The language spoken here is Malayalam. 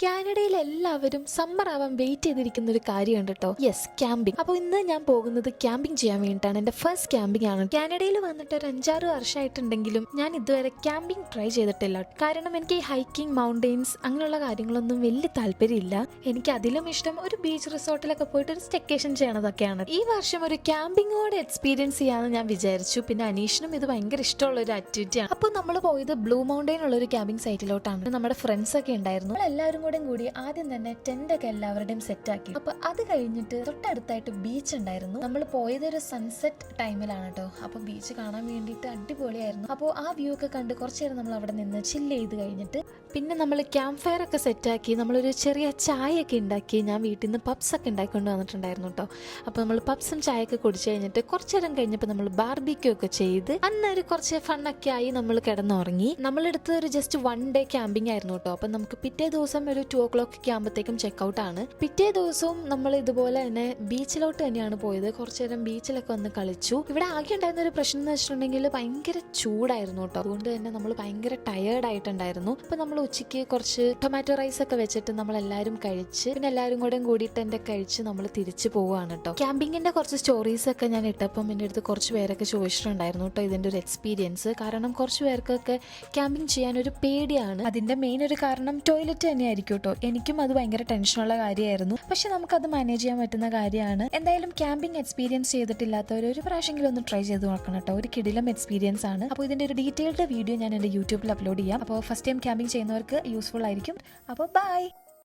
കാനഡയിൽ എല്ലാവരും സമ്മർ ആവാൻ വെയിറ്റ് ചെയ്തിരിക്കുന്ന ഒരു കാര്യമുണ്ട് കേട്ടോ. Yes, camping. അപ്പോൾ ഇന്ന് ഞാൻ പോകുന്നത് ക്യാമ്പിംഗ് ചെയ്യാൻ വേണ്ടിയിട്ടാണ്. എൻ്റെ ഫസ്റ്റ് ക്യാമ്പിംഗ് ആണ്. കാനഡയിൽ വന്നിട്ട് ഒരു 5-6 വർഷമായിട്ടുണ്ടെങ്കിലും ഞാൻ ഇതുവരെ ക്യാമ്പിംഗ് ട്രൈ ചെയ്തിട്ടില്ല. കാരണം എനിക്ക് ഈ ഹൈക്കിംഗ്, മൗണ്ടെയിൻസ് അങ്ങനെയുള്ള കാര്യങ്ങളൊന്നും വലിയ താല്പര്യമില്ല. എനിക്ക് അതിലും ഇഷ്ടം ഒരു ബീച്ച് റിസോർട്ടിലൊക്കെ പോയിട്ട് ഒരു സ്റ്റെക്കേഷൻ ചെയ്യണതൊക്കെയാണ്. ഈ വർഷം ഒരു ക്യാമ്പിങ്ങോടെ എക്സ്പീരിയൻസ് ചെയ്യാമെന്ന് ഞാൻ വിചാരിച്ചു. പിന്നെ അനീഷിനും ഇത് ഭയങ്കര ഇഷ്ടമുള്ള ഒരു ആക്ടിവിറ്റിയാണ്. അപ്പോൾ നമ്മൾ പോയത് ബ്ലൂ മൗണ്ടെയിൻ ഉള്ള ഒരു ക്യാമ്പിംഗ് സൈറ്റിലോട്ടാണ്. നമ്മുടെ ഫ്രണ്ട്സ് ഒക്കെ ഉണ്ടായിരുന്നു. എല്ലാവരും കൂടി ആദ്യം തന്നെ ടെന്റ് ഒക്കെ എല്ലാവരുടെയും സെറ്റ് ആക്കി. അപ്പൊ അത് കഴിഞ്ഞിട്ട് തൊട്ടടുത്തായിട്ട് ബീച്ച് ഉണ്ടായിരുന്നു. നമ്മൾ പോയത് ഒരു സൺസെറ്റ് ടൈമിലാണ് കേട്ടോ. അപ്പൊ ബീച്ച് കാണാൻ വേണ്ടിയിട്ട് അടിപൊളിയായിരുന്നു. അപ്പോൾ ആ വ്യൂ ഒക്കെ കണ്ട് കുറച്ചു നേരം നമ്മൾ അവിടെ നിന്ന് ചില്ല് ചെയ്ത് കഴിഞ്ഞിട്ട് പിന്നെ നമ്മൾ ക്യാമ്പ് ഫയർ ഒക്കെ സെറ്റാക്കി നമ്മളൊരു ചെറിയ ചായ ഒക്കെ ഉണ്ടാക്കി. ഞാൻ വീട്ടിൽ നിന്ന് പബ്സ് ഒക്കെ ഉണ്ടാക്കിക്കൊണ്ട് വന്നിട്ടുണ്ടായിരുന്നു കേട്ടോ. അപ്പോൾ നമ്മൾ പബ്സും ചായ ഒക്കെ കുടിച്ചു കഴിഞ്ഞിട്ട് കുറച്ചു നേരം കഴിഞ്ഞപ്പോൾ നമ്മൾ ബാർബിക്യൂ ഒക്കെ ചെയ്ത് അന്നൊരു കുറച്ച് ഫണ്ണൊക്കെ ആയി നമ്മൾ കിടന്നുറങ്ങി. നമ്മളെടുത്തത് ഒരു ജസ്റ്റ് 1 ഡേ ക്യാമ്പിംഗ് ആയിരുന്നു കേട്ടോ. അപ്പം നമുക്ക് പിറ്റേ ദിവസം ഒരു 2 o'clock ഒക്കെ ആകുമ്പോഴത്തേക്കും ചെക്കൗട്ട് ആണ്. പിറ്റേ ദിവസവും നമ്മൾ ഇതുപോലെ തന്നെ ബീച്ചിലോട്ട് തന്നെയാണ് പോയത്. കുറച്ചു നേരം ബീച്ചിലൊക്കെ വന്ന് കളിച്ചു. ഇവിടെ ആകെ ഉണ്ടായിരുന്ന ഒരു പ്രശ്നം എന്ന് വെച്ചിട്ടുണ്ടെങ്കിൽ ഭയങ്കര ചൂടായിരുന്നു കേട്ടോ. അതുകൊണ്ട് തന്നെ നമ്മൾ ഭയങ്കര ടയേർഡ് ആയിട്ടുണ്ടായിരുന്നു. അപ്പൊ നമ്മൾ ഉച്ചയ്ക്ക് കുറച്ച് ടൊമാറ്റോ റൈസ് ഒക്കെ വെച്ചിട്ട് നമ്മൾ എല്ലാവരും കഴിച്ച് പിന്നെ എല്ലാവരും കൂടിയിട്ട് എന്റെ കഴിച്ച് നമ്മൾ തിരിച്ചു പോവുകയാണ് കേട്ടോ. ക്യാമ്പിങ്ങിന്റെ കുറച്ച് സ്റ്റോറീസ് ഒക്കെ ഞാൻ ഇട്ടപ്പം എൻ്റെ അടുത്ത് കുറച്ച് പേരൊക്കെ ചോദിച്ചിട്ടുണ്ടായിരുന്നു കേട്ടോ ഇതിന്റെ ഒരു എക്സ്പീരിയൻസ്. കാരണം കുറച്ച് പേർക്കൊക്കെ ക്യാമ്പിംഗ് ചെയ്യാൻ ഒരു പേടിയാണ്. അതിന്റെ മെയിൻ ഒരു കാരണം ടോയ്ലറ്റ് തന്നെയായിരിക്കും കേട്ടോ. എനിക്കും അത് ഭയങ്കര ടെൻഷനുള്ള കാര്യമായിരുന്നു. പക്ഷെ നമുക്കത് മാനേജ് ചെയ്യാൻ പറ്റുന്ന കാര്യമാണ്. എന്തായാലും ക്യാമ്പിംഗ് എക്സ്പീരിയൻസ് ചെയ്തിട്ടില്ലാത്തവർ ഒരു പ്രാവശ്യമെങ്കിലും ഒന്ന് ട്രൈ ചെയ്ത് നോക്കണം കേട്ടോ. ഒരു കിടിലം എക്സ്പീരിയൻസ് ആണ്. അപ്പോൾ ഇതിന്റെ ഒരു ഡീറ്റെയിൽഡ് വീഡിയോ ഞാൻ എൻ്റെ യൂട്യൂബിൽ അപ്ലോഡ് ചെയ്യാം. അപ്പോൾ ഫസ്റ്റ് ടൈം ക്യാമ്പിംഗ് ചെയ്യുന്നവർക്ക് യൂസ്ഫുൾ ആയിരിക്കും. അപ്പോൾ ബൈ.